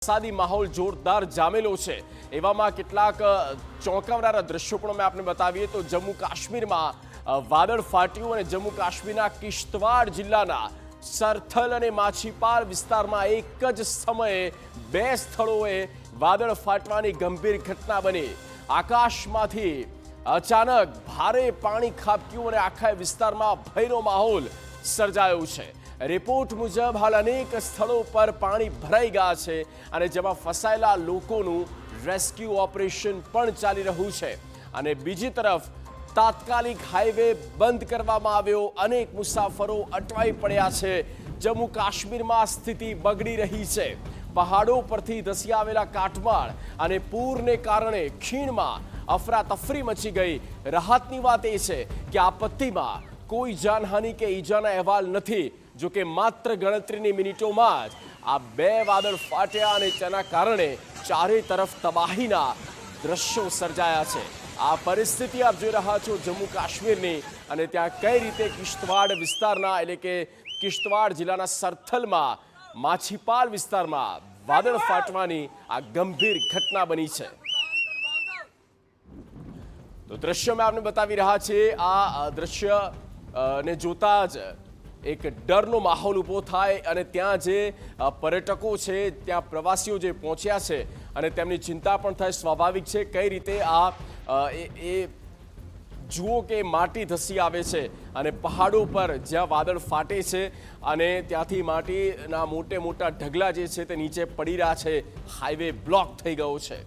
વરસાદી માહોલ જોરદાર જામેલો છે। એવામાં કેટલાક ચોંકાવનારા દ્રશ્યો પણ અમે આપને બતાવીએ તો જમ્મુ કાશ્મીરમાં વાદળ ફાટ્યું અને જમ્મુ કાશ્મીરના કિશ્તવાડ જિલ્લાના સરથલ અને માછીપાલ વિસ્તારમાં એક જ સમયે બે સ્થળોએ વાદળ ફાટવાની ગંભીર ઘટના બની। આકાશમાંથી અચાનક ભારે પાણી ખાબક્યું અને આખા વિસ્તારમાં ભયનો માહોલ સર્જાયો છે। રિપોર્ટ મુજબ હાલ અનેક સ્થળો પર પાણી ભરાઈ ગયા છે અને જેમાં ફસાયેલા લોકોનું રેસ્ક્યુ ઓપરેશન પણ ચાલી રહ્યું છે અને બીજી તરફ તાત્કાલિક હાઈવે બંધ કરવામાં આવ્યો। અનેક મુસાફરો અટવાઈ પડ્યા છે। જમ્મુ કાશ્મીરમાં સ્થિતિ બગડી રહી છે। પહાડો પરથી ધસી આવેલા કાટમાળ અને પૂરને કારણે ખીણમાં અફરાતફરી મચી ગઈ। રાહતની વાત એ છે કે આપત્તિમાં કોઈ જાનહાનિ કે ઈજાના અહેવાલ નથી। જો કે માત્ર ગણતરીની મિનિટોમાં જ આ બે વાદળ ફાટ્યા અને તેના કારણે ચારે તરફ તબાહીના દ્રશ્યો સર્જાયા છે। આ પરિસ્થિતિ આપ જોઈ રહ્યા છો જમ્મુ કાશ્મીરની અને ત્યાં કઈ રીતે કિશ્તવાડ વિસ્તારના એટલે કે કિશ્તવાડ જિલ્લાના સરથલમાં માછીપાલ વિસ્તારમાં વાદળ ફાટવાની આ ગંભીર ઘટના બની છે। તો દ્રશ્ય મેં આપને બતાવી રહ્યા છીએ। આ દ્રશ્ય ને જોતા જ એક ડરનો માહોલ ઊભો થાય અને ત્યાં જે પર્યટકો છે ત્યાં પ્રવાસીઓ જે પહોંચ્યા છે અને તેમની ચિંતા પણ થાય સ્વાભાવિક છે। કઈ રીતે આ એ જુઓ કે માટી ધસી આવે છે અને પહાડો પર જ્યાં વાદળ ફાટે છે અને ત્યાંથી માટીના મોટા ઢગલા જે છે તે નીચે પડી રહ્યા છે। હાઈવે બ્લોક થઈ ગયો છે।